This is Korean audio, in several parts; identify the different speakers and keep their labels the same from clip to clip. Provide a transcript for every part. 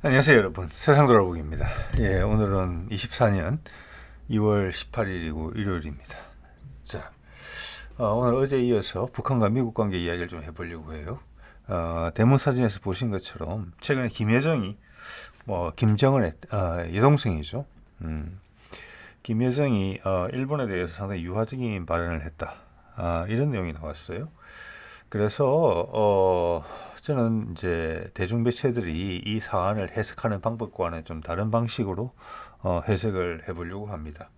Speaker 1: 안녕하세요 여러분, 세상 돌아보기입니다. 예, 오늘은 24년 2월 18일이고 일요일입니다. 자, 오늘 어제 이어서 북한과 미국 관계 이야기를 좀 해보려고 해요. 대문 사진에서 보신 것처럼 최근에 김여정이 김정은의 여동생이죠. 김여정이 일본에 대해서 상당히 유화적인 발언을 했다. 이런 내용이 나왔어요. 그래서 저는 이제 대중 매체들이 이 사안을 해석하는 방법과는 좀 다른 방식으로 해석을 해보려고 합니다.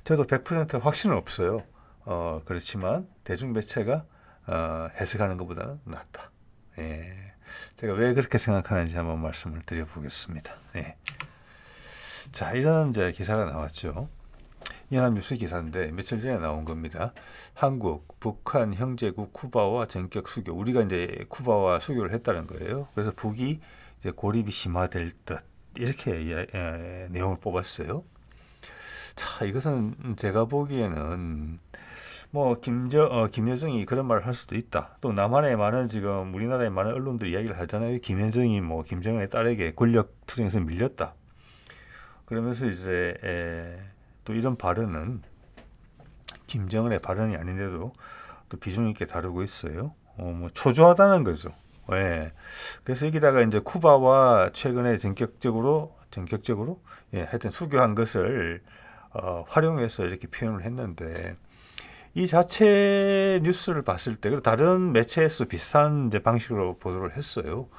Speaker 1: 저도 100% 확신은 없어요. 그렇지만 대중 매체가 해석하는 것보다는 낫다. 예. 제가 왜 그렇게 생각하는지 한번 말씀을 드려보겠습니다. 예. 자, 이런 이제 기사가 나왔죠. 연합뉴스 기사인데 며칠 전에 나온 겁니다. 한국, 북한, 형제국 쿠바와 전격 수교. 우리가 이제 쿠바와 수교를 했다는 거예요. 그래서 북이 이제 고립이 심화될 듯 이렇게 내용을 뽑았어요. 자, 이것은 제가 보기에는 김여정이 그런 말을 할 수도 있다. 또 남한의 많은 지금 우리나라의 많은 언론들이 이야기를 하잖아요. 김여정이 김정은의 딸에게 권력 투쟁에서 밀렸다. 그러면서 이제 또 이런 발언은 김정은의 발언이 아닌데도 또 비중 있게 다루고 있어요. 초조하다는 거죠. 예. 그래서 여기다가 이제 쿠바와 최근에 전격적으로 하여튼 수교한 것을 활용해서 이렇게 표현을 했는데 이 자체 뉴스를 봤을 때 그리고 다른 매체에서 비슷한 이제 방식으로 보도를 했어요.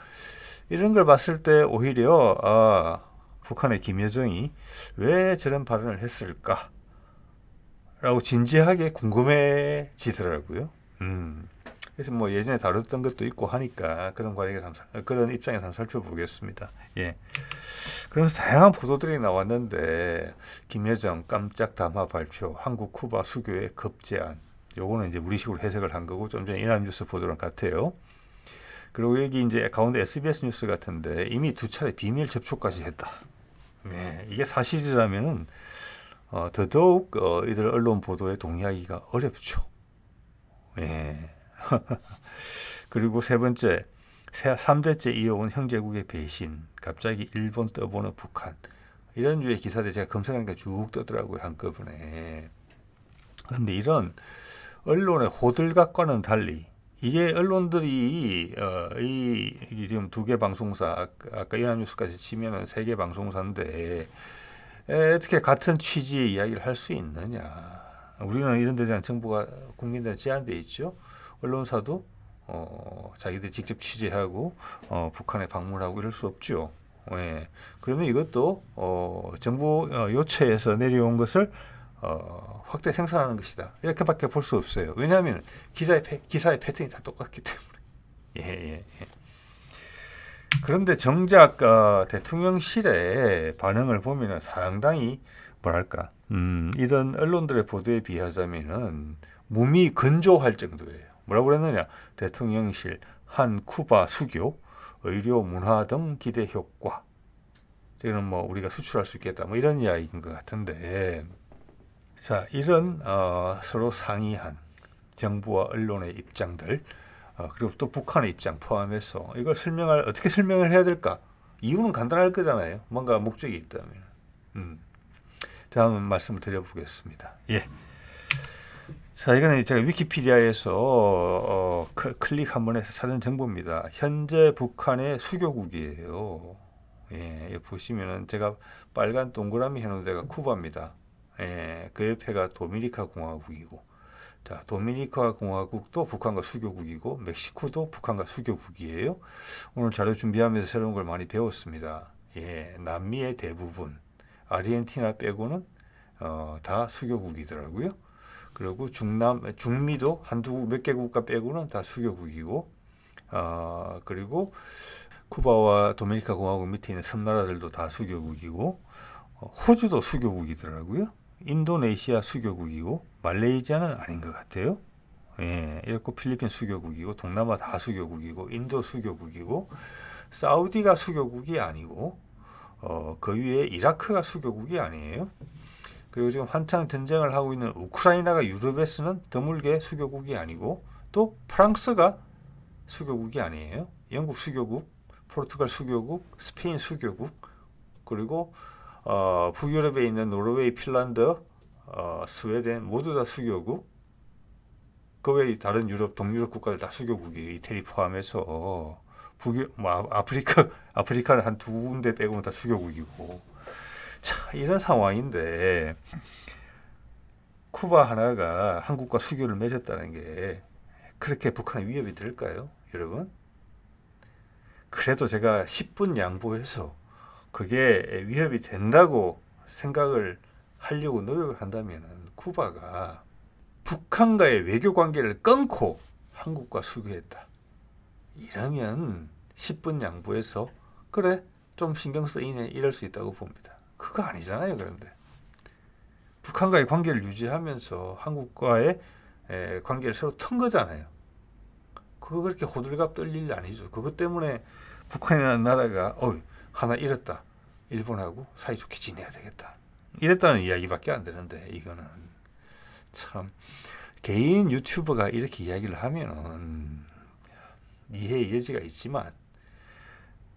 Speaker 1: 이런 걸 봤을 때 오히려 북한의 김여정이 왜 저런 발언을 했을까? 라고 진지하게 궁금해지더라고요. 그래서 예전에 다뤘던 것도 있고 하니까 그런 입장에서 한번 살펴보겠습니다. 예. 그러면서 다양한 보도들이 나왔는데 김여정 깜짝 담화 발표, 한국 쿠바 수교의 급제안. 요거는 이제 우리식으로 해석을 한 거고 좀 전에 연합뉴스 보도랑 같아요. 그리고 여기 이제 가운데 SBS 뉴스 같은데 이미 2차례 비밀 접촉까지 했다. 네, 이게 사실이라면은 더더욱 이들 언론 보도에 동의하기가 어렵죠. 예. 그리고 세 번째, 3대째 이어온 형제국의 배신, 갑자기 일본 떠보는 북한. 이런 류의 기사들 제가 검색하니까 쭉 떠더라고요, 한꺼번에. 그런데 이런 언론의 호들갑과는 달리 이게 언론들이 이 지금 2개 방송사 아까 연합뉴스까지 치면은 3개 방송사인데 어떻게 같은 취지의 이야기를 할 수 있느냐? 우리는 이런 데 대한 정보가 국민들한테 제한돼 있죠. 언론사도 자기들이 직접 취재하고 북한에 방문하고 이럴 수 없죠. 예. 그러면 이것도 정부 요체에서 내려온 것을 확대 생산하는 것이다. 이렇게밖에 볼 수 없어요. 왜냐하면 기사의 패턴이 다 똑같기 때문에. 예. 그런데 정작 대통령실의 반응을 보면 상당히 뭐랄까 이런 언론들의 보도에 비하자면은 몸이 건조할 정도예요. 뭐라고 그랬느냐? 대통령실 한 쿠바 수교 의료 문화 등 기대 효과. 이거는 우리가 수출할 수 있겠다. 이런 이야기인 것 같은데. 자, 이런 서로 상이한 정부와 언론의 입장들 그리고 또 북한의 입장 포함해서 이걸 어떻게 설명을 해야 될까? 이유는 간단할 거잖아요. 뭔가 목적이 있다면. 자, 한번 말씀을 드려보겠습니다. 예. 자, 이거는 제가 위키피디아에서 클릭 한번 해서 찾은 정보입니다. 현재 북한의 수교국이에요. 예, 여기 보시면은 제가 빨간 동그라미 해놓은 데가 쿠바입니다. 예, 그 옆에가 도미니카 공화국이고, 자, 도미니카 공화국도 북한과 수교국이고, 멕시코도 북한과 수교국이에요. 오늘 자료 준비하면서 새로운 걸 많이 배웠습니다. 예, 남미의 대부분, 아르헨티나 빼고는 다 수교국이더라고요. 그리고 중미도 몇 개 국가 빼고는 다 수교국이고, 그리고 쿠바와 도미니카 공화국 밑에 있는 섬나라들도 다 수교국이고, 호주도 수교국이더라고요. 인도네시아 수교국이고 말레이시아는 아닌 것 같아요. 예, 이렇고 필리핀 수교국이고 동남아 다 수교국이고 인도 수교국이고 사우디가 수교국이 아니고 그 위에 이라크가 수교국이 아니에요. 그리고 지금 한창 전쟁을 하고 있는 우크라이나가 유럽에서는 드물게 수교국이 아니고 또 프랑스가 수교국이 아니에요. 영국 수교국, 포르투갈 수교국, 스페인 수교국, 그리고 북유럽에 있는 노르웨이, 핀란드, 스웨덴 모두 다 수교국. 그 외에 다른 유럽, 동유럽 국가들 다 수교국이 이태리 포함해서 아프리카는 한 두 군데 빼고는 다 수교국이고. 자, 이런 상황인데 쿠바 하나가 한국과 수교를 맺었다는 게 그렇게 북한에 위협이 될까요, 여러분? 그래도 제가 10분 양보해서 그게 위협이 된다고 생각을 하려고 노력을 한다면 쿠바가 북한과의 외교 관계를 끊고 한국과 수교했다. 이러면 10분 양보해서 그래 좀 신경 쓰이네 이럴 수 있다고 봅니다. 그거 아니잖아요. 그런데 북한과의 관계를 유지하면서 한국과의 관계를 새로 튼 거잖아요. 그거 그렇게 호들갑 떨 일 아니죠. 그것 때문에 북한이라는 나라가 하나 잃었다. 일본하고 사이좋게 지내야 되겠다. 이랬다는 이야기밖에 안 되는데 이거는 참 개인 유튜버가 이렇게 이야기를 하면은 이해의 여지가 있지만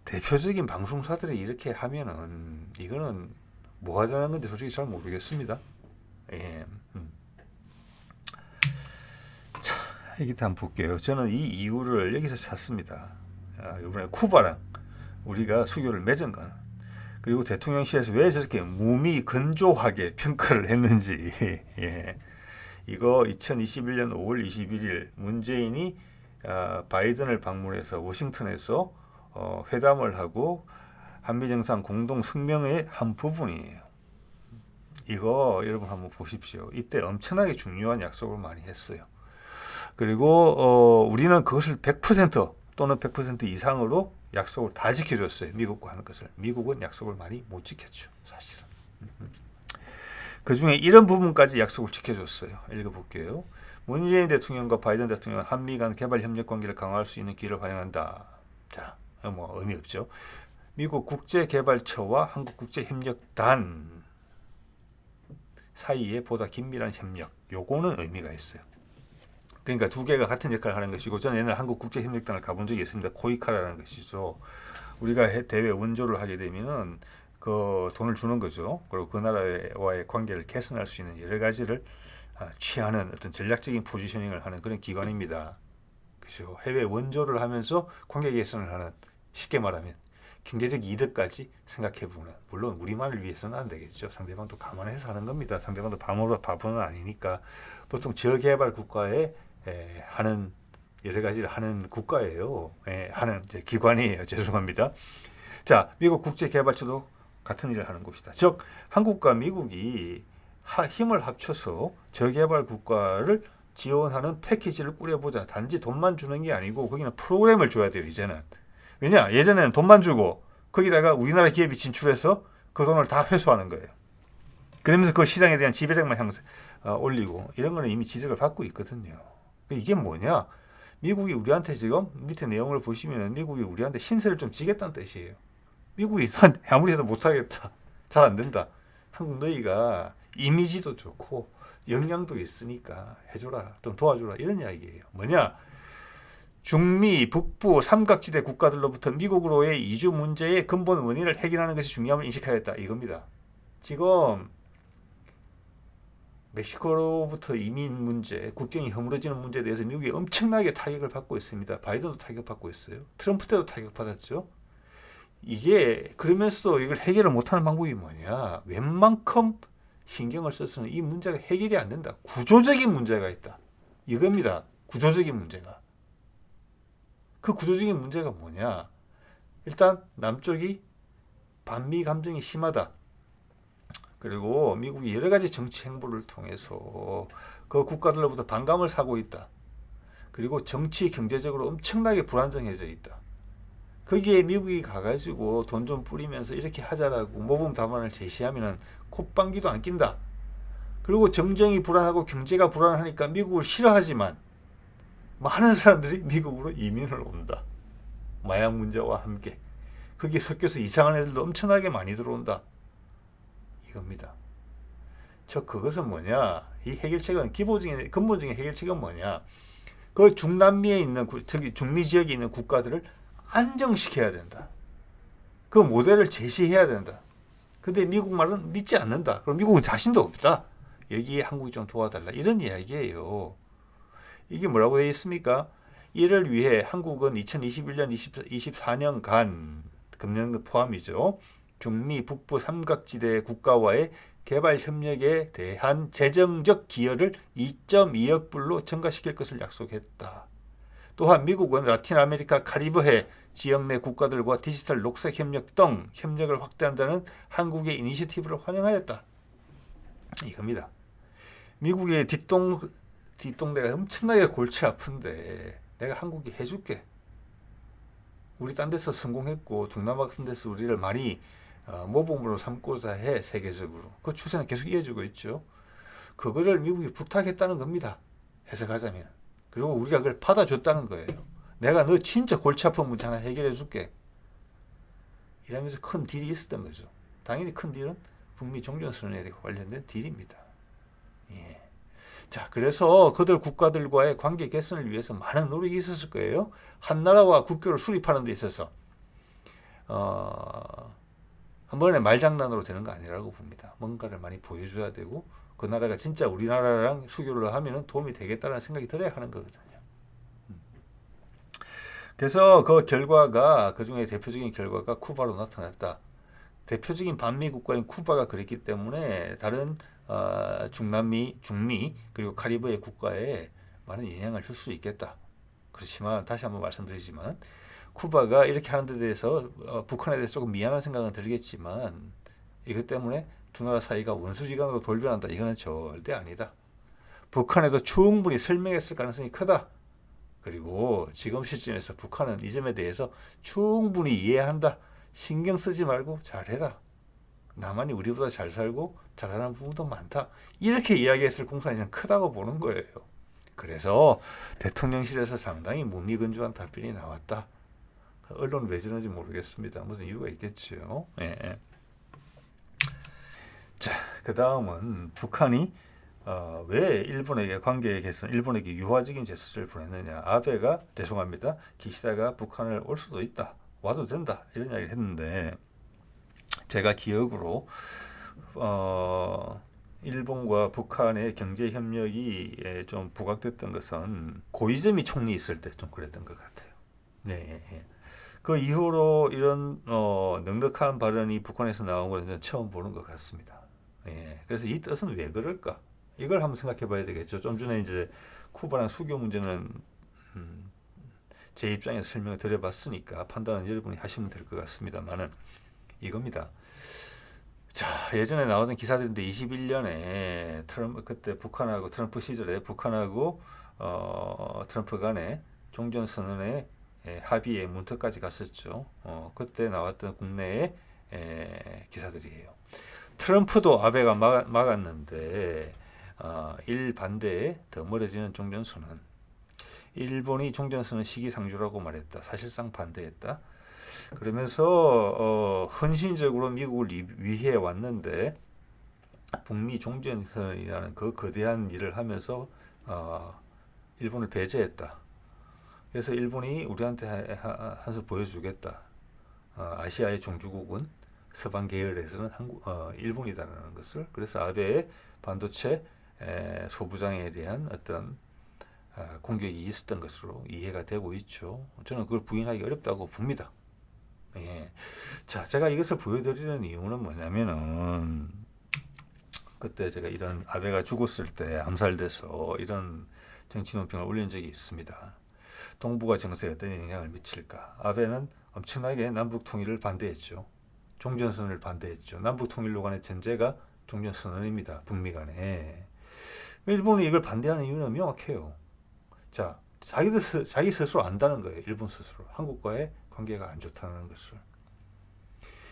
Speaker 1: 대표적인 방송사들이 이렇게 하면은 이거는 뭐 하자는 건지 솔직히 잘 모르겠습니다. 예. 자, 여기 한번 볼게요. 저는 이 이유를 여기서 찾습니다. 이번에 쿠바랑 우리가 수교를 맺은 건 그리고 대통령실에서 왜 저렇게 무미건조하게 평가를 했는지 예. 이거 2021년 5월 21일 문재인이 바이든을 방문해서 워싱턴에서 회담을 하고 한미정상 공동 성명의 한 부분이에요. 이거 여러분 한번 보십시오. 이때 엄청나게 중요한 약속을 많이 했어요. 그리고 우리는 그것을 100% 또는 100% 이상으로 약속을 다 지켜줬어요. 미국과 하는 것을. 미국은 약속을 많이 못 지켰죠. 사실은. 그 중에 이런 부분까지 약속을 지켜줬어요. 읽어볼게요. 문재인 대통령과 바이든 대통령은 한미 간 개발 협력 관계를 강화할 수 있는 기회를 활용한다. 자, 뭐 의미 없죠. 미국 국제개발처와 한국국제협력단 사이에 보다 긴밀한 협력. 요거는 의미가 있어요. 그러니까 두 개가 같은 역할을 하는 것이고 저는 옛날 한국국제협력단을 가본 적이 있습니다. 코이카라는 것이죠. 우리가 대외 원조를 하게 되면은 그 돈을 주는 거죠. 그리고 그 나라와의 관계를 개선할 수 있는 여러 가지를 취하는 어떤 전략적인 포지셔닝을 하는 그런 기관입니다. 그죠? 해외 원조를 하면서 관계 개선을 하는, 쉽게 말하면 경제적 이득까지 생각해보는, 물론 우리만을 위해서는 안 되겠죠. 상대방도 감안해서 하는 겁니다. 상대방도 바보는 아니니까. 보통 저개발 국가에 하는 여러 가지를 하는 국가예요. 하는 기관이에요. 죄송합니다. 자, 미국 국제개발처도 같은 일을 하는 곳이다. 즉 한국과 미국이 힘을 합쳐서 저개발 국가를 지원하는 패키지를 꾸려보자. 단지 돈만 주는 게 아니고 거기는 프로그램을 줘야 돼요. 이제는. 왜냐? 예전에는 돈만 주고 거기다가 우리나라 기업이 진출해서 그 돈을 다 회수하는 거예요. 그러면서 그 시장에 대한 지배력만 올리고 이런 거는 이미 지적을 받고 있거든요. 이게 뭐냐? 미국이 우리한테 지금 밑에 내용을 보시면 미국이 우리한테 신세를 좀 지겠다는 뜻이에요. 미국이 아무리 해도 못하겠다. 잘 안 된다. 한국 너희가 이미지도 좋고 역량도 있으니까 해줘라. 좀 도와줘라. 이런 이야기예요. 뭐냐? 중미, 북부, 삼각지대 국가들로부터 미국으로의 이주 문제의 근본 원인을 해결하는 것이 중요함을 인식하였다. 이겁니다. 지금 멕시코로부터 이민 문제, 국경이 허물어지는 문제에 대해서 미국이 엄청나게 타격을 받고 있습니다. 바이든도 타격받고 있어요. 트럼프 때도 타격받았죠. 이게 그러면서도 이걸 해결을 못하는 방법이 뭐냐? 웬만큼 신경을 써서는 이 문제가 해결이 안 된다. 구조적인 문제가 있다. 이겁니다. 구조적인 문제가. 그 구조적인 문제가 뭐냐? 일단 남쪽이 반미 감정이 심하다. 그리고 미국이 여러 가지 정치 행보를 통해서 그 국가들로부터 반감을 사고 있다. 그리고 정치, 경제적으로 엄청나게 불안정해져 있다. 거기에 미국이 가가지고 돈 좀 뿌리면서 이렇게 하자라고 모범 답안을 제시하면은 콧방귀도 안 낀다. 그리고 정정이 불안하고 경제가 불안하니까 미국을 싫어하지만 많은 사람들이 미국으로 이민을 온다. 마약 문제와 함께. 거기에 섞여서 이상한 애들도 엄청나게 많이 들어온다. 이겁니다. 즉 그것은 뭐냐? 이 해결책은 근본적인 해결책은 뭐냐? 그 중남미에 있는 특히 중미 지역에 있는 국가들을 안정시켜야 된다. 그 모델을 제시해야 된다. 근데 미국 말은 믿지 않는다. 그럼 미국은 자신도 없다. 여기에 한국이 좀 도와달라. 이런 이야기예요. 이게 뭐라고 되어 있습니까? 이를 위해 한국은 2021년, 24년간 금년 포함이죠. 중미 북부 삼각지대 국가와의 개발 협력에 대한 재정적 기여를 2.2억 불로 증가시킬 것을 약속했다. 또한 미국은 라틴 아메리카 카리브해 지역 내 국가들과 디지털 녹색 협력 등 협력을 확대한다는 한국의 이니셔티브를 환영하였다. 이겁니다. 미국의 뒷동네가 엄청나게 골치 아픈데 내가 한국이 해줄게. 우리 딴 데서 성공했고 동남아 같은 데서 우리를 많이 모범으로 삼고자 해. 세계적으로. 그 추세는 계속 이어지고 있죠. 그거를 미국이 부탁했다는 겁니다. 해석하자면. 그리고 우리가 그걸 받아줬다는 거예요. 내가 너 진짜 골치 아픈 문제 하나 해결해 줄게. 이러면서 큰 딜이 있었던 거죠. 당연히 큰 딜은 북미 종전선언에 관련된 딜입니다. 예. 자, 그래서 그들 국가들과의 관계 개선을 위해서 많은 노력이 있었을 거예요. 한 나라와 국교를 수립하는 데 있어서 한 번에 말장난으로 되는 거 아니라고 봅니다. 뭔가를 많이 보여줘야 되고 그 나라가 진짜 우리나라랑 수교를 하면 도움이 되겠다는 생각이 들어야 하는 거거든요. 그래서 그 결과가, 그 중에 대표적인 결과가 쿠바로 나타났다. 대표적인 반미 국가인 쿠바가 그랬기 때문에 다른 중미 그리고 카리브해 국가에 많은 영향을 줄 수 있겠다. 그렇지만 다시 한번 말씀드리지만 쿠바가 이렇게 하는 데 대해서 북한에 대해서 조금 미안한 생각은 들겠지만 이것 때문에 두 나라 사이가 원수지간으로 돌변한다. 이거는 절대 아니다. 북한에도 충분히 설명했을 가능성이 크다. 그리고 지금 시점에서 북한은 이 점에 대해서 충분히 이해한다. 신경 쓰지 말고 잘해라. 남한이 우리보다 잘 살고 잘하는 부분도 많다. 이렇게 이야기했을 공산이 크다고 보는 거예요. 그래서 대통령실에서 상당히 무미건조한 답변이 나왔다. 언론 왜 저런지 모르겠습니다. 무슨 이유가 있겠죠. 예. 자, 그 다음은 북한이 왜 일본에게 관계 개선, 일본에게 유화적인 제스처를 보냈느냐. 아베가, 죄송합니다. 기시다가 북한을 올 수도 있다. 와도 된다. 이런 이야기를 했는데 제가 기억으로 일본과 북한의 경제 협력이 좀 부각됐던 것은 고이즈미 총리 있을 때 좀 그랬던 것 같아요. 네. 그 이후로 이런 넉넉한 발언이 북한에서 나온 것은 처음 보는 것 같습니다. 예. 그래서 이 뜻은 왜 그럴까? 이걸 한번 생각해 봐야 되겠죠. 좀 전에 이제 쿠바랑 수교 문제는 제 입장에서 설명을 드려봤으니까 판단은 여러분이 하시면 될 것 같습니다만은 이겁니다. 자, 예전에 나오던 기사들인데 21년에 그때 북한하고 트럼프 시절에 북한하고 트럼프 간에 종전선언의 합의의 문턱까지 갔었죠. 그때 나왔던 국내의 기사들이에요. 트럼프도 아베가 막았는데 일반대에 더 멀어지는 종전선언. 일본이 종전선언 시기상조라고 말했다. 사실상 반대했다. 그러면서 헌신적으로 미국을 위해 왔는데 북미 종전선언이라는 그 거대한 일을 하면서 일본을 배제했다. 그래서 일본이 우리한테 한 수 보여주겠다. 아시아의 종주국은 서방 계열에서는 일본이다라는 것을. 그래서 아베의 반도체 소부장에 대한 어떤 공격이 있었던 것으로 이해가 되고 있죠. 저는 그걸 부인하기 어렵다고 봅니다. 예. 자, 제가 이것을 보여드리는 이유는 뭐냐면은 그때 제가 이런 아베가 죽었을 때 암살돼서 이런 정치 논평을 올린 적이 있습니다. 동북아 정세에 어떤 영향을 미칠까? 아베는 엄청나게 남북 통일을 반대했죠. 종전선언을 반대했죠. 남북 통일로 간의 전제가 종전선언입니다. 북미 간에. 일본이 이걸 반대하는 이유는 명확해요. 자, 자기 스스로 안다는 거예요. 일본 스스로. 한국과의 관계가 안 좋다는 것을.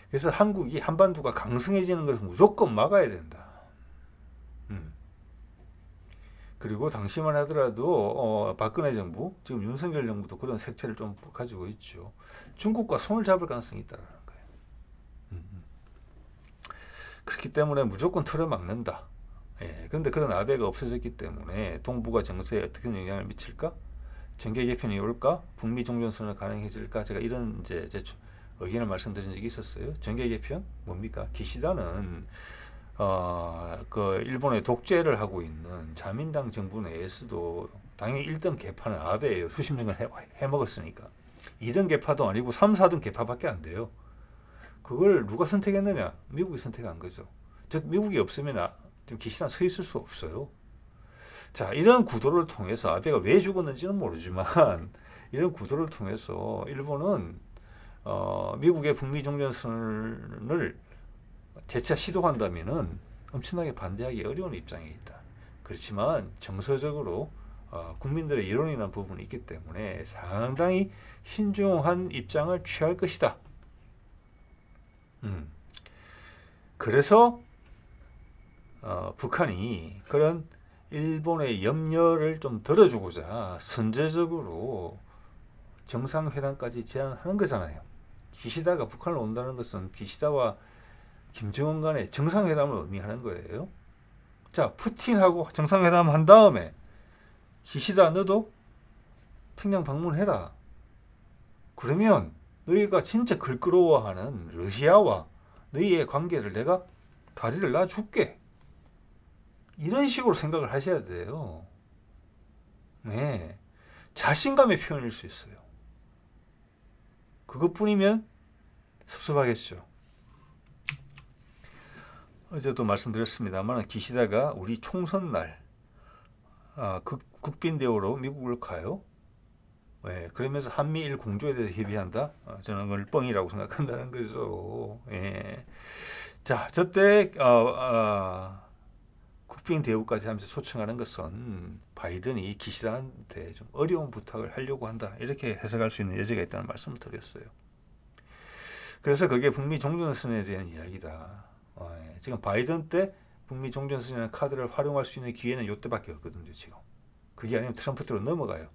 Speaker 1: 그래서 한국이 한반도가 강성해지는 것을 무조건 막아야 된다. 그리고 당시만 하더라도 박근혜 정부, 지금 윤석열 정부도 그런 색채를 좀 가지고 있죠. 중국과 손을 잡을 가능성이 있다는 거예요. 그렇기 때문에 무조건 틀어막는다. 예, 그런데 그런 아베가 없어졌기 때문에 동북아 정세에 어떻게 영향을 미칠까? 정계 개편이 올까? 북미 종전선언 가능해질까? 제가 이런 이제 제 의견을 말씀드린 적이 있었어요. 정계 개편 뭡니까? 기시다는 그 일본의 독재를 하고 있는 자민당 정부 내에서도 당연히 1등 개파는 아베예요. 수십 년간 해먹었으니까. 2등 개파도 아니고 3, 4등 개파밖에 안 돼요. 그걸 누가 선택했느냐? 미국이 선택한 거죠. 즉 미국이 없으면 지금 기시다는 서 있을 수 없어요. 자, 이런 구도를 통해서 아베가 왜 죽었는지는 모르지만 이런 구도를 통해서 일본은 미국의 북미 종전선언을 재차 시도한다면은 엄청나게 반대하기 어려운 입장에 있다. 그렇지만 정서적으로 국민들의 이론이라는 부분이 있기 때문에 상당히 신중한 입장을 취할 것이다. 그래서 북한이 그런 일본의 염려를 좀 덜어주고자 선제적으로 정상회담까지 제안하는 거잖아요. 기시다가 북한을 온다는 것은 기시다와 김정은 간의 정상회담을 의미하는 거예요. 자, 푸틴하고 정상회담 한 다음에 기시다 너도 평양 방문해라. 그러면 너희가 진짜 걸끄러워하는 러시아와 너희의 관계를 내가 다리를 놔줄게. 이런 식으로 생각을 하셔야 돼요. 네. 자신감의 표현일 수 있어요. 그것뿐이면 섭섭하겠죠. 어제도 말씀드렸습니다만 기시다가 우리 총선 날 국빈 대우로 미국을 가요. 네, 그러면서 한미일 공조에 대해서 협의한다. 저는 그걸 뻥이라고 생각한다는 거죠. 예. 자, 저때 국빈 대우까지 하면서 초청하는 것은 바이든이 기시다한테 좀 어려운 부탁을 하려고 한다. 이렇게 해석할 수 있는 여지가 있다는 말씀을 드렸어요. 그래서 그게 북미 종전선언에 대한 이야기다. 지금 바이든 때 북미 종전선언이라는 카드를 활용할 수 있는 기회는 이때밖에 없거든요. 지금. 그게 아니면 트럼프 때로 넘어가요.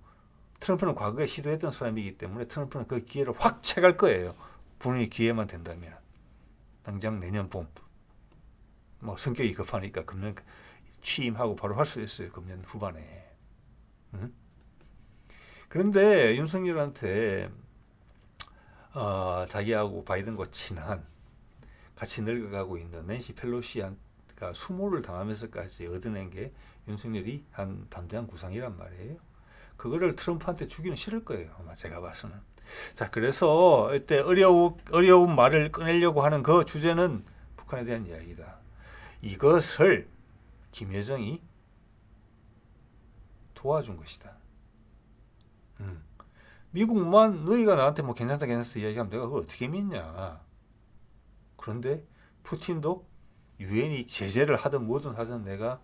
Speaker 1: 트럼프는 과거에 시도했던 사람이기 때문에 트럼프는 그 기회를 확 채갈 거예요. 분명히 기회만 된다면. 당장 내년 봄. 뭐 성격이 급하니까 금년 취임하고 바로 할 수 있어요. 금년 후반에. 그런데 윤석열한테 자기하고 바이든과 친한 같이 늙어가고 있는 낸시 펠로시가 수모를 당하면서까지 얻어낸 게 윤석열이 한 담대한 구상이란 말이에요. 그거를 트럼프한테 주기는 싫을 거예요. 아마 제가 봐서는. 자, 그래서 이때 어려운 말을 꺼내려고 하는 그 주제는 북한에 대한 이야기다. 이것을 김여정이 도와준 것이다. 미국만 너희가 나한테 뭐 괜찮다 이야기하면 내가 그걸 어떻게 믿냐. 그런데 푸틴도 유엔이 제재를 하든 뭐든 하든 내가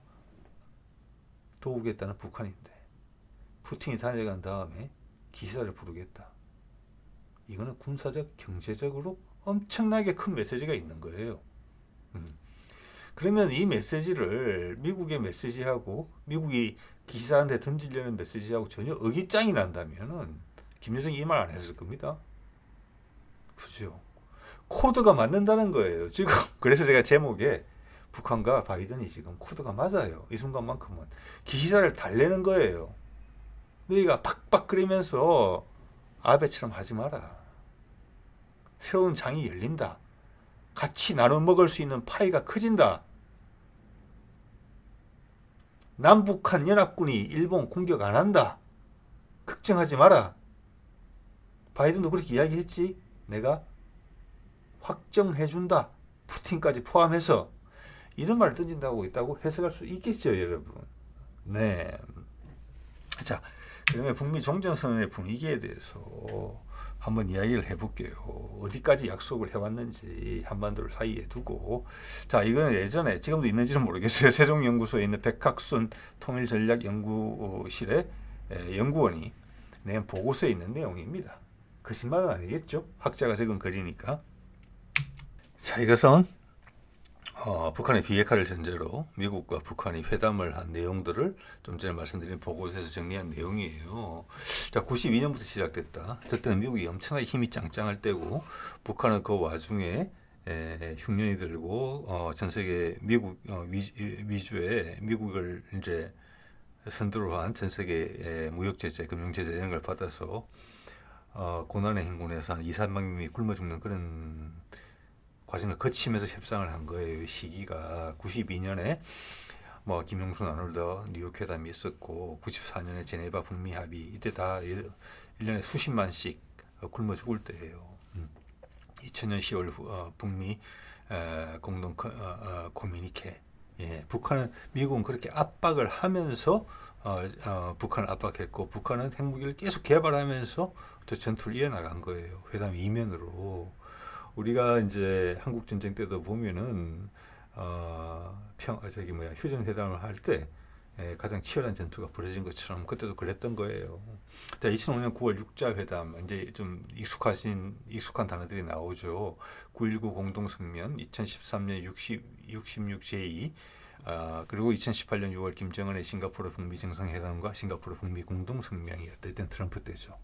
Speaker 1: 도우겠다는 북한인데 푸틴이 다녀간 다음에 기시다를 부르겠다. 이거는 군사적, 경제적으로 엄청나게 큰 메시지가 있는 거예요. 그러면 이 메시지를 미국의 메시지하고 미국이 기시다한테 던지려는 메시지하고 전혀 의기짱이 난다면은 김여정이 이 말 안 했을 겁니다. 그죠? 코드가 맞는다는 거예요. 지금 그래서 제가 제목에 북한과 바이든이 지금 코드가 맞아요. 이 순간만큼은 기시다를 달래는 거예요. 너희가 팍팍거리면서 아베처럼 하지 마라. 새로운 장이 열린다. 같이 나눠 먹을 수 있는 파이가 커진다. 남북한 연합군이 일본 공격 안 한다. 걱정하지 마라. 바이든도 그렇게 이야기했지. 내가 확정해준다. 푸틴까지 포함해서 이런 말을 던진다고 있다고 해석할 수 있겠죠, 여러분. 네. 자, 그러면 북미 종전선언의 분위기에 대해서 한번 이야기를 해볼게요. 어디까지 약속을 해왔는지 한반도를 사이에 두고. 자, 이거는 예전에 지금도 있는지는 모르겠어요. 세종연구소에 있는 백학순 통일전략연구실의 연구원이 낸 보고서에 있는 내용입니다. 거짓말은 아니겠죠? 학자가 적은 글이니까. 자, 이것은 북한의 비핵화를 전제로 미국과 북한이 회담을 한 내용들을 좀 전에 말씀드린 보고서에서 정리한 내용이에요. 자, 92년부터 시작됐다. 저때는 미국이 엄청나게 힘이 짱짱할 때고 북한은 그 와중에 흉년이 들고 전 세계 미국 위주의 미국을 이제 선두로 한 전 세계 무역 제재, 금융 제재 이런 걸 받아서 고난의 행군에서 한 2, 3만 명이 굶어 죽는 그런 과정을 거치면서 협상을 한 거예요. 시기가 92년에 뭐 김영순 아놀드 뉴욕 회담이 있었고 94년에 제네바 북미 합의 이때 다 1년에 수십만씩 굶어 죽을 때예요. 2000년 10월 북미 공동 커뮤니케. 예, 북한은 미국은 그렇게 압박을 하면서 북한을 압박했고 북한은 핵무기를 계속 개발하면서 저 전투를 이어나간 거예요. 회담 이면으로. 우리가 이제 한국 전쟁 때도 보면은 휴전 회담을 할 때 가장 치열한 전투가 벌어진 것처럼 그때도 그랬던 거예요. 자, 2005년 9월 6자 회담 이제 좀 익숙한 단어들이 나오죠. 9.19 공동성명, 2013년 66제2, 그리고 2018년 6월 김정은의 싱가포르 북미 정상회담과 싱가포르 북미 공동성명이었다. 이때는 트럼프 때죠.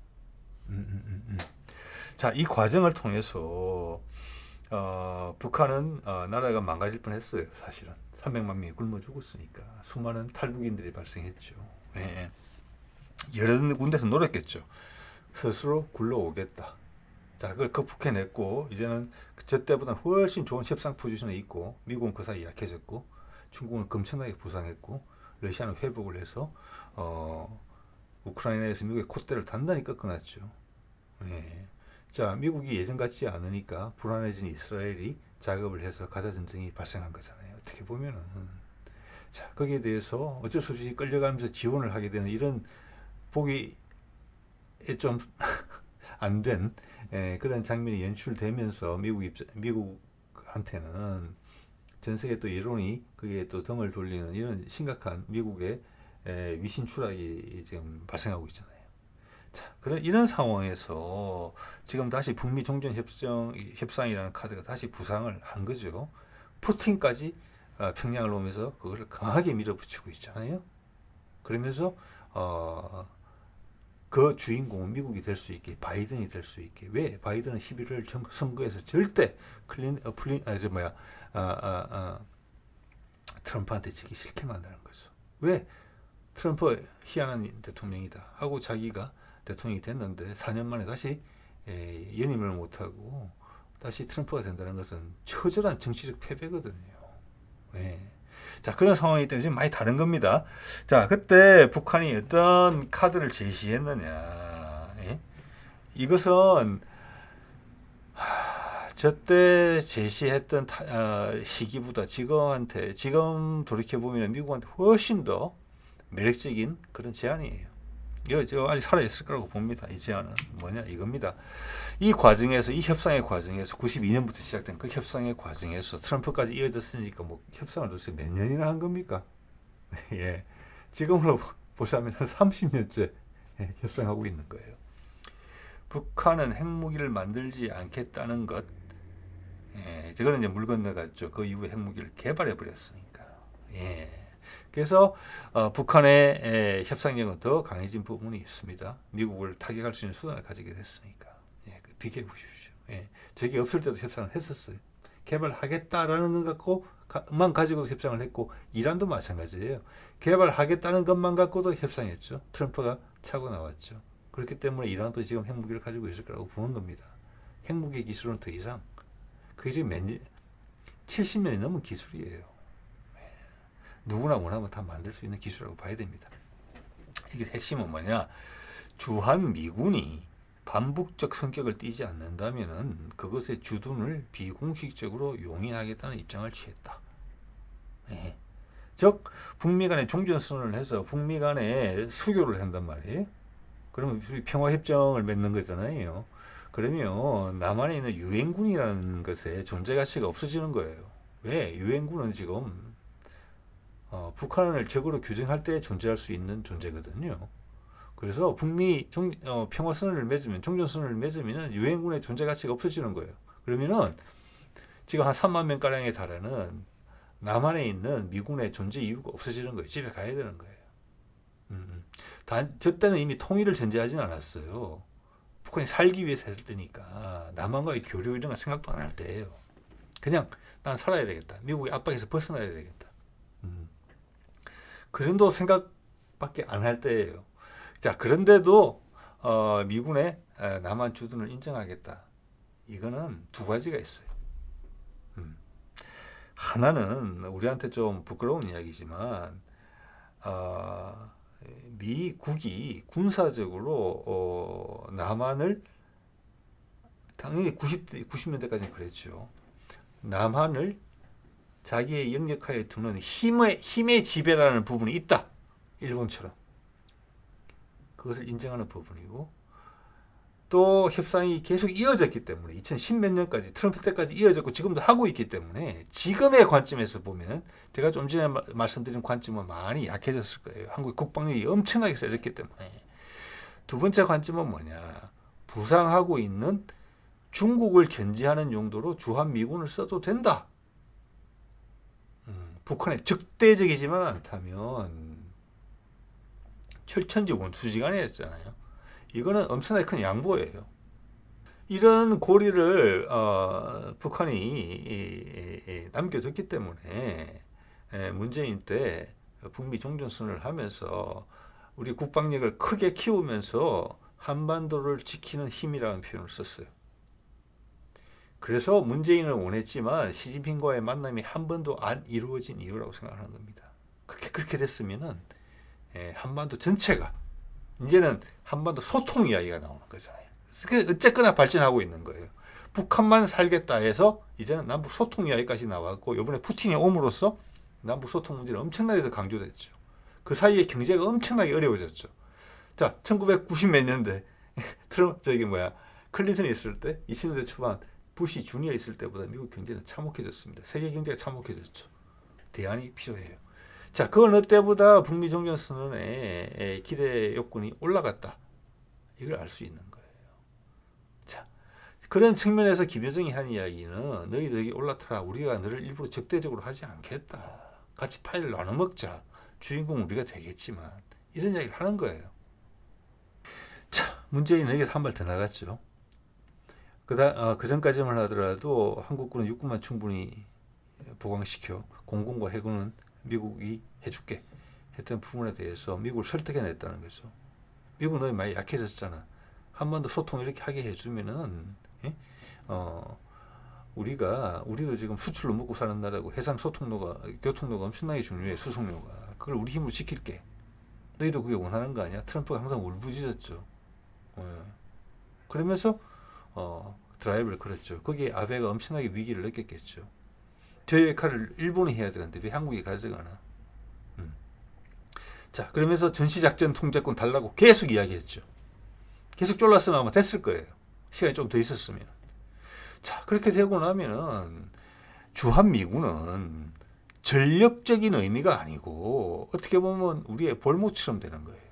Speaker 1: 자, 이 과정을 통해서 북한은 나라가 망가질 뻔했어요. 사실은 300만 명이 굶어 죽었으니까 수많은 탈북인들이 발생했죠. 예. 여러 군데서 노렸겠죠. 스스로 굴러오겠다. 자, 그걸 극복해냈고 이제는 저 때보다 훨씬 좋은 협상 포지션에 있고 미국은 그 사이 약해졌고 중국은 엄청나게 부상했고 러시아는 회복을 해서 우크라이나에서 미국의 콧대를 단단히 꺾어놨죠. 예. 자, 미국이 예전 같지 않으니까 불안해진 이스라엘이 작업을 해서 가자 전쟁이 발생한 거잖아요. 어떻게 보면은. 자, 거기에 대해서 어쩔 수 없이 끌려가면서 지원을 하게 되는 이런 보기 좀 안 된 그런 장면이 연출되면서 미국한테는 전 세계 또 여론이 그게 또 등을 돌리는 이런 심각한 미국의 위신 추락이 지금 발생하고 있잖아요. 자, 이런 상황에서 지금 다시 북미 종전 협상이라는 카드가 다시 부상을 한 거죠. 푸틴까지 평양을 오면서 그걸 강하게 밀어붙이고 있잖아요. 그러면서 그 주인공은 미국이 될 수 있게, 바이든이 될 수 있게. 왜? 바이든은 11월 선거에서 절대 트럼프한테 지기 싫게 만드는 거죠. 왜? 트럼프 희한한 대통령이다 하고 자기가 대통령이 됐는데 4년 만에 다시 연임을 못하고 다시 트럼프가 된다는 것은 처절한 정치적 패배거든요. 예. 자, 그런 상황이기 때문에 지금 많이 다른 겁니다. 자, 그때 북한이 어떤 카드를 제시했느냐. 예? 이것은 저때 제시했던 시기보다 지금 돌이켜보면 미국한테 훨씬 더 매력적인 그런 제안이에요. 이거 아직 살아있을 거라고 봅니다. 이 제안은 뭐냐 이겁니다. 이 협상의 과정에서 92년부터 시작된 그 협상의 과정에서 트럼프까지 이어졌으니까 뭐 협상을 도대체 몇 년이나 한 겁니까? 예. 지금으로 보자면 30년째 협상하고 있는 거예요. 북한은 핵무기를 만들지 않겠다는 것. 저거는 이제 물 건너갔죠. 그 이후에 핵무기를 개발해 버렸으니까. 예. 그래서 북한의 협상력은 더 강해진 부분이 있습니다. 미국을 타격할 수 있는 수단을 가지게 됐으니까. 예, 비교해 보십시오. 예, 저게 없을 때도 협상을 했었어요. 개발하겠다라는 것 갖고만 가지고도 협상을 했고 이란도 마찬가지예요. 개발하겠다는 것만 갖고도 협상했죠. 트럼프가 차고 나왔죠. 그렇기 때문에 이란도 지금 핵무기를 가지고 있을 거라고 보는 겁니다. 핵무기 기술은 더 이상 그게 지금 70년이 넘은 기술이에요. 누구나 원하면 다 만들 수 있는 기술이라고 봐야 됩니다. 이게 핵심은 뭐냐? 주한 미군이 반복적 성격을 띠지 않는다면은 그것의 주둔을 비공식적으로 용인하겠다는 입장을 취했다. 예. 즉 북미 간에 종전선언을 해서 북미 간에 수교를 한단 말이에요. 그러면 평화협정을 맺는 거잖아요. 그러면 남한에 있는 유엔군이라는 것의 존재 가치가 없어지는 거예요. 왜? 유엔군은 지금 북한을 적으로 규정할 때 존재할 수 있는 존재거든요. 그래서 북미 평화선언을 맺으면 종전선언을 맺으면 유엔군의 존재 가치가 없어지는 거예요. 그러면은 지금 한 3만 명 가량에 달하는 남한에 있는 미군의 존재 이유가 없어지는 거예요. 집에 가야 되는 거예요. 저 때는 이미 통일을 전제하지는 않았어요. 북한이 살기 위해서 했을 때니까 남한과의 교류 이런 거 생각도 안 할 때예요. 그냥 난 살아야 되겠다. 미국의 압박에서 벗어나야 되겠다. 그 정도 생각 밖에 안 할 때예요. 자, 그런데도 미군의 남한 주둔을 인정하겠다. 이거는 두 가지가 있어요. 하나는 우리한테 좀 부끄러운 이야기지만 미국이 군사적으로 남한을 당연히 90년대까지는 그랬죠. 남한을 자기의 영역하에 두는 힘의 지배라는 부분이 있다. 일본처럼. 그것을 인정하는 부분이고, 또 협상이 계속 이어졌기 때문에 2010몇 년까지 트럼프 때까지 이어졌고 지금도 하고 있기 때문에 지금의 관점에서 보면 제가 좀 전에 말씀드린 관점은 많이 약해졌을 거예요. 한국의 국방력이 엄청나게 세졌기 때문에. 두 번째 관점은 뭐냐. 부상하고 있는 중국을 견제하는 용도로 주한미군을 써도 된다. 북한에 적대적이지만 않다면 철천지 원수지간이었잖아요. 이거는 엄청나게 큰 양보예요. 이런 고리를 북한이 남겨뒀기 때문에 문재인 때 북미 종전선언을 하면서 우리 국방력을 크게 키우면서 한반도를 지키는 힘이라는 표현을 썼어요. 그래서 문재인은 원했지만 시진핑과의 만남이 한 번도 안 이루어진 이유라고 생각하는 겁니다. 그렇게 됐으면은 한반도 전체가 이제는 한반도 소통 이야기가 나오는 거잖아요. 어쨌거나 발전하고 있는 거예요. 북한만 살겠다 해서 이제는 남북 소통 이야기까지 나왔고 이번에 푸틴이 옴으로써 남북 소통 문제는 엄청나게 더 강조됐죠. 그 사이에 경제가 엄청나게 어려워졌죠. 자, 1990 몇 년대 클린턴이 있을 때 2000년대 초반 부시 주니어 있을 때보다 미국 경제는 참혹해졌습니다. 세계 경제가 참혹해졌죠. 대안이 필요해요. 자, 그 어느 때보다 북미 종전선언의 기대 요건이 올라갔다. 이걸 알 수 있는 거예요. 자, 그런 측면에서 김여정이 한 이야기는 너희들이 올라타라. 우리가 너를 일부러 적대적으로 하지 않겠다. 같이 파일을 나눠 먹자. 주인공은 우리가 되겠지만 이런 이야기를 하는 거예요. 자, 문재인은 여기서 한 발 더 나갔죠. 그 전까지만 하더라도 한국군은 육군만 충분히 보강시켜 공군과 해군은 미국이 해줄게 했던 부분에 대해서 미국을 설득해냈다는 거죠. 미국은 너희 많이 약해졌잖아. 한반도 소통 이렇게 하게 해주면은 우리도 지금 수출로 먹고 사는 나라고 해상 소통로가 교통로가 엄청나게 중요해. 수송로가 그걸 우리 힘으로 지킬게. 너희도 그게 원하는 거 아니야? 트럼프가 항상 울부짖었죠. 그러면서 드라이브를 걸었죠. 거기에 아베가 엄청나게 위기를 느꼈겠죠. 저 역할을 일본이 해야 되는데 왜 한국이 가져가나? 자, 그러면서 전시작전 통제권 달라고 계속 이야기했죠. 계속 쫄랐으면 아마 됐을 거예요. 시간이 좀 더 있었으면. 자, 그렇게 되고 나면은 주한미군은 전력적인 의미가 아니고 어떻게 보면 우리의 볼모처럼 되는 거예요.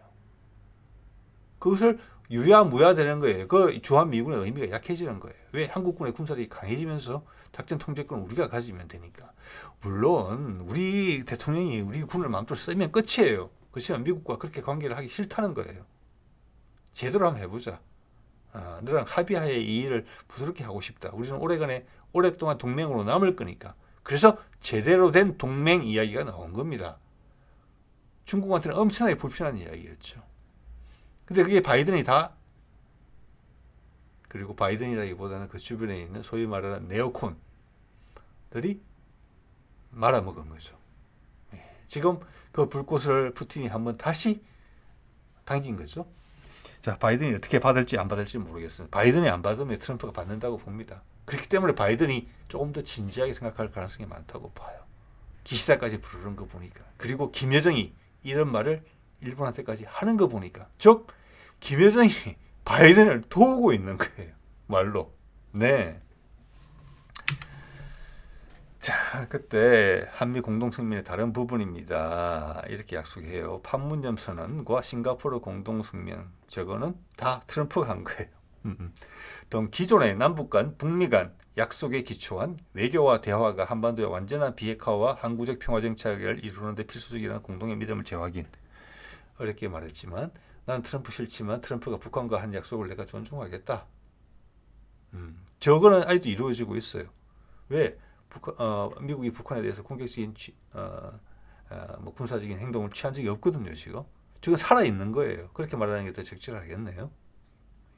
Speaker 1: 그것을 유야무야 되는 거예요. 그 주한미군의 의미가 약해지는 거예요. 왜? 한국군의 군사력이 강해지면서 작전 통제권을 우리가 가지면 되니까. 물론 우리 대통령이 우리 군을 마음대로 쓰면 끝이에요. 그렇지만 미국과 그렇게 관계를 하기 싫다는 거예요. 제대로 한번 해보자. 너랑 합의하에 이 일을 부드럽게 하고 싶다. 우리는 오랫동안 동맹으로 남을 거니까. 그래서 제대로 된 동맹 이야기가 나온 겁니다. 중국한테는 엄청나게 불편한 이야기였죠. 근데 그게 바이든이 다, 그리고 바이든이라기보다는 그 주변에 있는 소위 말하는 네오콘들이 말아먹은 거죠. 지금 그 불꽃을 푸틴이 한번 다시 당긴 거죠. 자, 바이든이 어떻게 받을지 안 받을지 모르겠어요. 바이든이 안 받으면 트럼프가 받는다고 봅니다. 그렇기 때문에 바이든이 조금 더 진지하게 생각할 가능성이 많다고 봐요. 기시다까지 부르는 거 보니까. 그리고 김여정이 이런 말을 일본한테까지 하는 거 보니까. 즉, 김여정이 바이든을 도우고 있는 거예요. 말로. 네. 자, 그때 한미 공동성명의 다른 부분입니다. 이렇게 약속해요. 판문점 선언과 싱가포르 공동성명. 저거는 다 트럼프가 한 거예요. 또 기존의 남북 간, 북미 간 약속에 기초한 외교와 대화가 한반도의 완전한 비핵화와 항구적 평화 정착을 이루는 데 필수적이라는 공동의 믿음을 재확인. 어렵게 말했지만 난 트럼프 싫지만 트럼프가 북한과 한 약속을 내가 존중하겠다. 저거는 아직도 이루어지고 있어요. 왜? 미국이 북한에 대해서 공격적인 군사적인 행동을 취한 적이 없거든요. 지금 지금 살아있는 거예요. 그렇게 말하는 게 더 적절하겠네요.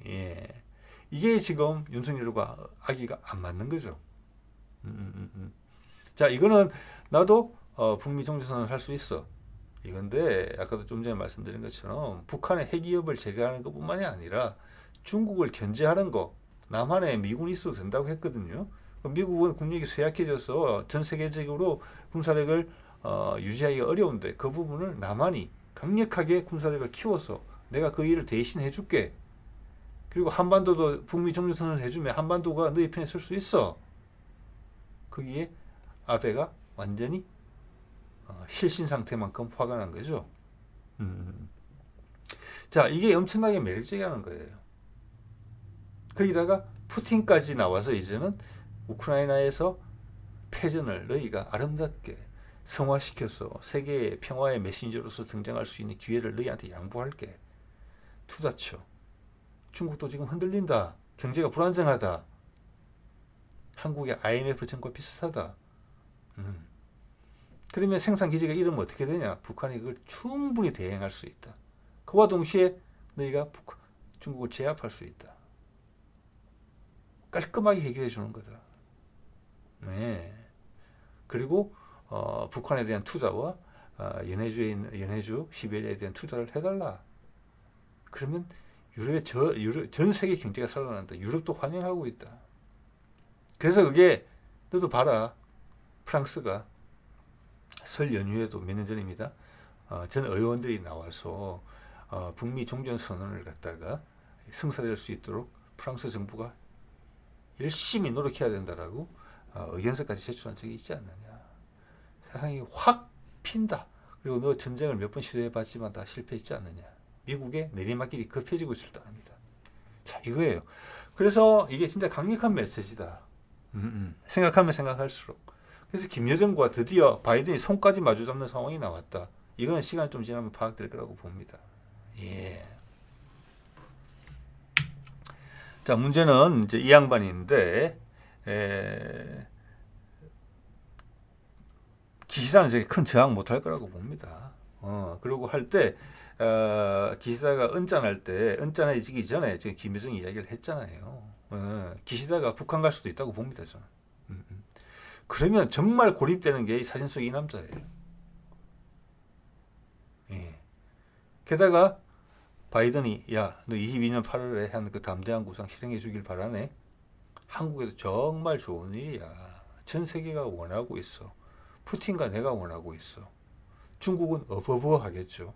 Speaker 1: 예. 이게 지금 윤석열과 아기가 안 맞는 거죠. 자, 이거는 나도 북미 종전선언을 할 수 있어. 이건데 아까도 좀 전에 말씀드린 것처럼 북한의 핵위협을 제거하는 것뿐만이 아니라 중국을 견제하는 거, 남한에 미군이 있어도 된다고 했거든요. 미국은 국력이 쇠약해져서 전 세계적으로 군사력을 유지하기가 어려운데 그 부분을 남한이 강력하게 군사력을 키워서 내가 그 일을 대신 해줄게. 그리고 한반도도 북미 종전선언을 해주면 한반도가 너희 편에 설 수 있어. 거기에 아베가 완전히 실신 상태만큼 화가 난 거죠. 자, 이게 엄청나게 매력적이라는 거예요. 거기다가 푸틴까지 나와서 이제는 우크라이나에서 패전을 너희가 아름답게 성화시켜서 세계의 평화의 메신저로서 등장할 수 있는 기회를 너희한테 양보할게. 투자쳐. 중국도 지금 흔들린다. 경제가 불안정하다. 한국의 IMF 전과 비슷하다. 그러면 생산 기지가 이러면 어떻게 되냐? 북한이 그걸 충분히 대응할 수 있다. 그와 동시에 너희가 중국을 제압할 수 있다. 깔끔하게 해결해 주는 거다. 네. 그리고 북한에 대한 투자와 연해주, 시베리아에 대한 투자를 해달라. 그러면 유럽의 전 세계 경제가 살아난다. 유럽도 환영하고 있다. 그래서 그게 너도 봐라. 프랑스가 설 연휴에도 몇 년 전입니다. 전 의원들이 나와서 북미 종전선언을 갖다가 성사될 수 있도록 프랑스 정부가 열심히 노력해야 된다라고 의견서까지 제출한 적이 있지 않느냐. 세상이 확 핀다. 그리고 너 전쟁을 몇 번 시도해봤지만 다 실패했지 않느냐. 미국의 내리막길이 급해지고 있을 때입니다. 자, 이거예요. 그래서 이게 진짜 강력한 메시지다. 생각하면 생각할수록. 그래서 김여정과 드디어 바이든이 손까지 마주잡는 상황이 나왔다. 이거는 시간 좀 지나면 파악될 거라고 봅니다. 예. 자, 문제는 이제 이 양반인데, 기시다는 저게 큰 저항 못할 거라고 봅니다. 그리고 할 때, 기시다가 언짢아지기 전에 지금 김여정이 이야기를 했잖아요. 기시다가 북한 갈 수도 있다고 봅니다, 저는. 그러면 정말 고립되는 게 이 사진 속 이 남자예요. 예. 게다가 바이든이 야, 너 22년 8월에 한 그 담대한 구상 실행해 주길 바라네. 한국에도 정말 좋은 일이야. 전 세계가 원하고 있어. 푸틴과 내가 원하고 있어. 중국은 어버버 하겠죠.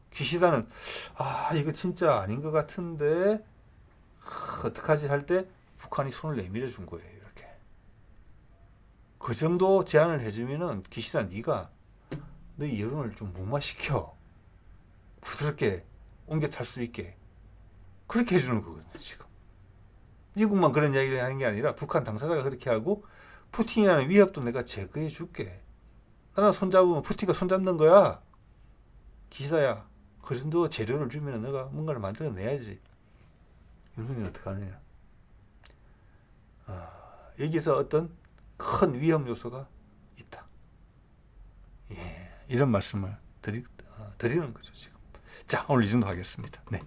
Speaker 1: 기시다는 이거 진짜 아닌 것 같은데 어떡하지 할 때 북한이 손을 내밀어 준 거예요. 이렇게. 그 정도 제안을 해주면은 기시다 네가 너희 여론을 좀 무마시켜. 부드럽게 옮겨 탈 수 있게. 그렇게 해주는 거거든요. 지금. 미국만 그런 이야기를 하는 게 아니라 북한 당사자가 그렇게 하고 푸틴이라는 위협도 내가 제거해 줄게. 나랑 손잡으면 푸틴가 손잡는 거야. 기시다야. 그 정도 재료를 주면 너가 뭔가를 만들어내야지. 윤석열이 어떻게 하느냐. 여기서 어떤 큰 위험 요소가 있다. 예, 이런 말씀을 드리는 거죠, 지금. 자, 오늘 이 정도 하겠습니다. 네.